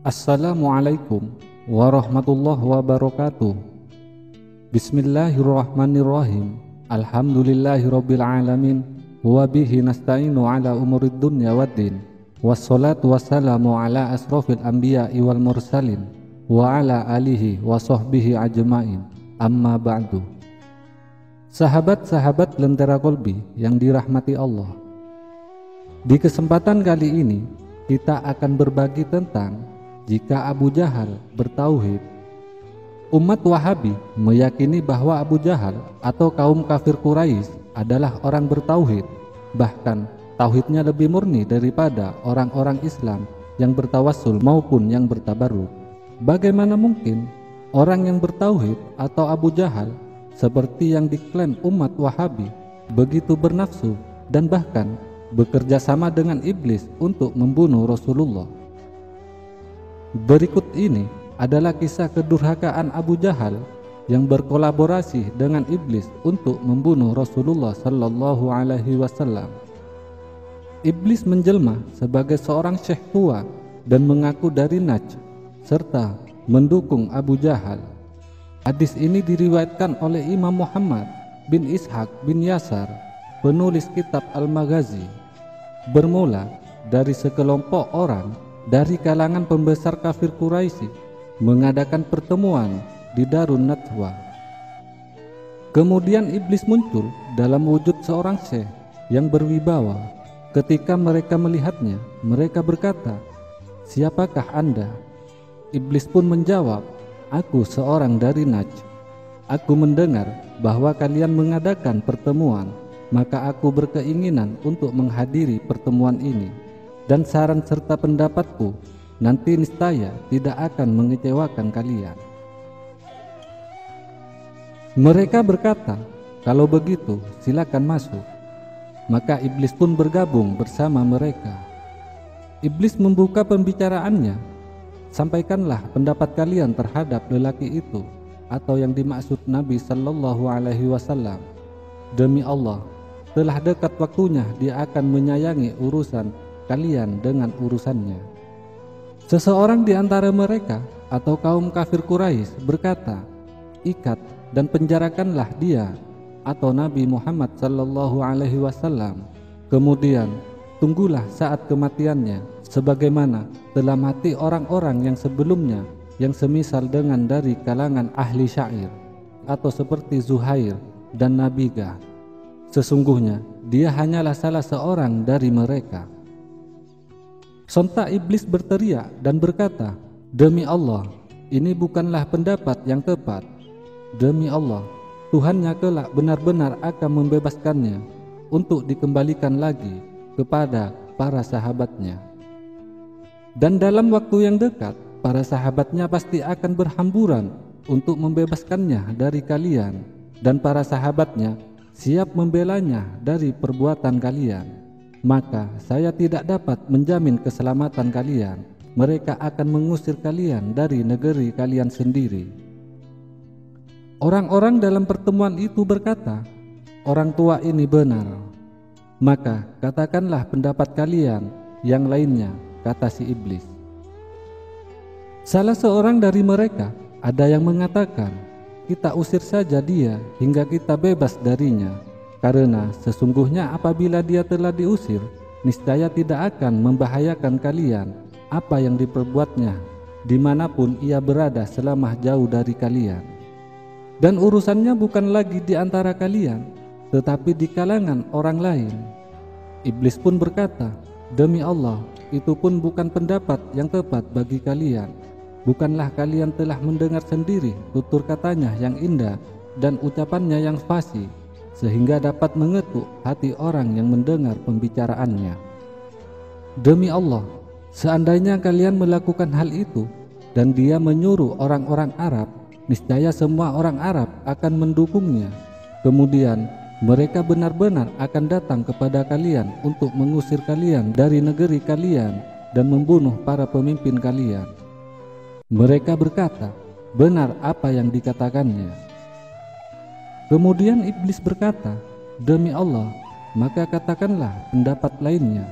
Assalamualaikum warahmatullahi wabarakatuh. Bismillahirrahmanirrahim. Alhamdulillahirabbil alamin wa bihi nasta'inu ala umurid dunya waddin. Wassalatu wassalamu ala asrofil anbiya'i wal mursalin wa ala alihi wa sahbihi ajma'in. Amma ba'du. Sahabat-sahabat Lentera Kolbi yang dirahmati Allah, di kesempatan kali ini kita akan berbagi tentang jika Abu Jahal bertauhid. Umat Wahabi meyakini bahwa Abu Jahal atau kaum kafir Quraisy adalah orang bertauhid, bahkan tauhidnya lebih murni daripada orang-orang Islam yang bertawassul maupun yang bertabarruk. Bagaimana mungkin orang yang bertauhid atau Abu Jahal seperti yang diklaim umat Wahabi begitu bernafsu dan bahkan bekerja sama dengan iblis untuk membunuh Rasulullah? Berikut ini adalah kisah kedurhakaan Abu Jahal yang berkolaborasi dengan iblis untuk membunuh Rasulullah sallallahu alaihi wasallam. Iblis menjelma sebagai seorang syekh tua dan mengaku dari Najd serta mendukung Abu Jahal. Hadis ini diriwayatkan oleh Imam Muhammad bin Ishaq bin Yasar, penulis kitab Al-Maghazi. Bermula dari sekelompok orang dari kalangan pembesar kafir Quraisy mengadakan pertemuan di Darun Nadwa. Kemudian iblis muncul dalam wujud seorang syekh yang berwibawa. Ketika mereka melihatnya, mereka berkata, "Siapakah Anda?" Iblis pun menjawab, "Aku seorang dari Najd. Aku mendengar bahwa kalian mengadakan pertemuan, maka aku berkeinginan untuk menghadiri pertemuan ini, dan saran serta pendapatku nanti niscaya tidak akan mengecewakan kalian." Mereka berkata, "Kalau begitu silakan masuk." Maka iblis pun bergabung bersama mereka. Iblis membuka pembicaraannya, "Sampaikanlah pendapat kalian terhadap lelaki itu," atau yang dimaksud Nabi sallallahu alaihi wasallam. "Demi Allah, telah dekat waktunya dia akan menyayangi urusan kalian dengan urusannya." Seseorang di antara mereka atau kaum kafir Quraisy berkata, "Ikat dan penjarakanlah dia," atau Nabi Muhammad sallallahu alaihi wasallam. "Kemudian tunggulah saat kematiannya, sebagaimana telah mati orang-orang yang sebelumnya yang semisal dengan dari kalangan ahli syair, atau seperti Zuhair dan Nabigah. Sesungguhnya dia hanyalah salah seorang dari mereka." Sontak iblis berteriak dan berkata, "Demi Allah, ini bukanlah pendapat yang tepat. Demi Allah, Tuhannya kelak benar-benar akan membebaskannya untuk dikembalikan lagi kepada para sahabatnya. Dan dalam waktu yang dekat, para sahabatnya pasti akan berhamburan untuk membebaskannya dari kalian, dan para sahabatnya siap membelanya dari perbuatan kalian. Maka saya tidak dapat menjamin keselamatan kalian. Mereka akan mengusir kalian dari negeri kalian sendiri." Orang-orang dalam pertemuan itu berkata, "Orang tua ini benar. Maka katakanlah pendapat kalian yang lainnya," kata si iblis. Salah seorang dari mereka ada yang mengatakan, "Kita usir saja dia hingga kita bebas darinya, karena sesungguhnya apabila dia telah diusir, niscaya tidak akan membahayakan kalian apa yang diperbuatnya dimanapun ia berada selama jauh dari kalian. Dan urusannya bukan lagi di antara kalian, tetapi di kalangan orang lain." Iblis pun berkata, "Demi Allah, itu pun bukan pendapat yang tepat bagi kalian. Bukanlah kalian telah mendengar sendiri tutur katanya yang indah dan ucapannya yang fasih, sehingga dapat mengetuk hati orang yang mendengar pembicaraannya. Demi Allah, seandainya kalian melakukan hal itu dan dia menyuruh orang-orang Arab, niscaya semua orang Arab akan mendukungnya. Kemudian mereka benar-benar akan datang kepada kalian untuk mengusir kalian dari negeri kalian dan membunuh para pemimpin kalian." Mereka berkata, "Benar apa yang dikatakannya." Kemudian iblis berkata, "Demi Allah, maka katakanlah pendapat lainnya."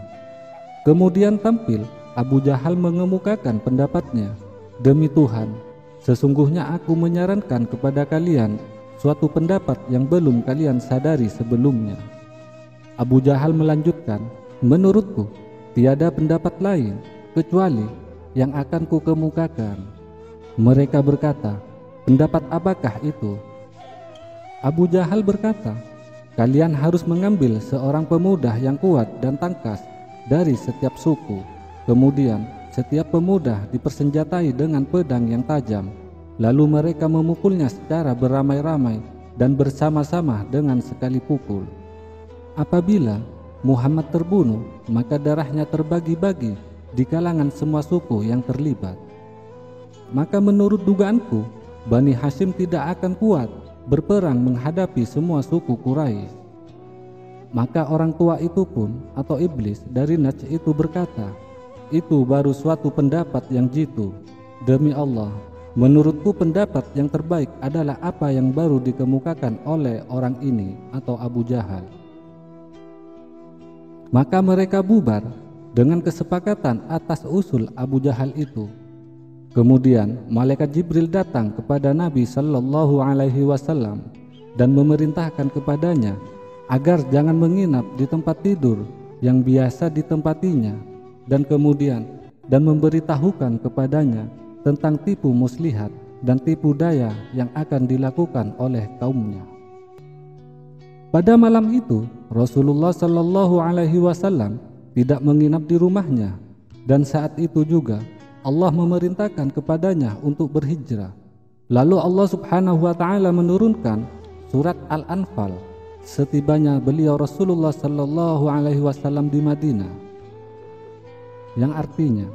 Kemudian tampil Abu Jahal mengemukakan pendapatnya, "Demi Tuhan, sesungguhnya aku menyarankan kepada kalian suatu pendapat yang belum kalian sadari sebelumnya." Abu Jahal melanjutkan, "Menurutku, tiada pendapat lain kecuali yang akan kukemukakan." Mereka berkata, "Pendapat apakah itu?" Abu Jahal berkata, "Kalian harus mengambil seorang pemuda yang kuat dan tangkas dari setiap suku. Kemudian setiap pemuda dipersenjatai dengan pedang yang tajam. Lalu mereka memukulnya secara beramai-ramai dan bersama-sama dengan sekali pukul. Apabila Muhammad terbunuh, maka darahnya terbagi-bagi di kalangan semua suku yang terlibat. Maka menurut dugaanku, Bani Hashim tidak akan kuat berperang menghadapi semua suku Quraisy." Maka orang tua itu pun atau iblis dari Najj itu berkata, "Itu baru suatu pendapat yang jitu. Demi Allah, menurutku pendapat yang terbaik adalah apa yang baru dikemukakan oleh orang ini atau Abu Jahal." Maka mereka bubar dengan kesepakatan atas usul Abu Jahal itu. Kemudian malaikat Jibril datang kepada Nabi Shallallahu Alaihi Wasallam dan memerintahkan kepadanya agar jangan menginap di tempat tidur yang biasa ditempatinya, dan kemudian memberitahukan kepadanya tentang tipu muslihat dan tipu daya yang akan dilakukan oleh kaumnya. Pada malam itu Rasulullah Shallallahu Alaihi Wasallam tidak menginap di rumahnya, dan saat itu juga Allah memerintahkan kepadanya untuk berhijrah. Lalu Allah Subhanahu wa taala menurunkan surat Al-Anfal setibanya beliau Rasulullah sallallahu alaihi wasallam di Madinah, yang artinya,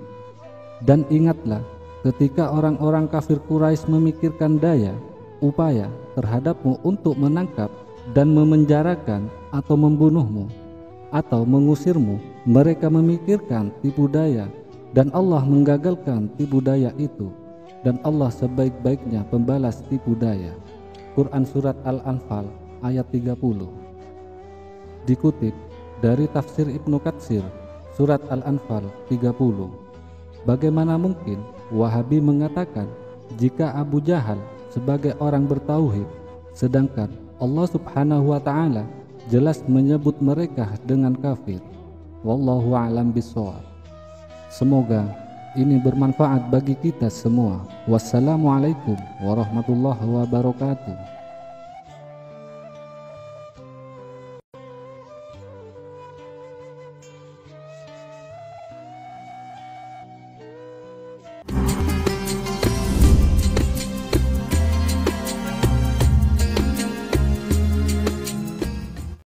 "Dan ingatlah ketika orang-orang kafir Quraisy memikirkan daya upaya terhadapmu untuk menangkap dan memenjarakan atau membunuhmu atau mengusirmu, mereka memikirkan tipu daya, dan Allah menggagalkan tipu daya itu, dan Allah sebaik-baiknya pembalas tipu daya." Quran Surat Al-Anfal ayat 30. Dikutip dari tafsir Ibnu Katsir, Surat Al-Anfal 30. Bagaimana mungkin Wahabi mengatakan jika Abu Jahal sebagai orang bertauhid, sedangkan Allah Subhanahu wa taala jelas menyebut mereka dengan kafir? Wallahu a'lam bishawab. Semoga ini bermanfaat bagi kita semua. Wassalamualaikum warahmatullahi wabarakatuh.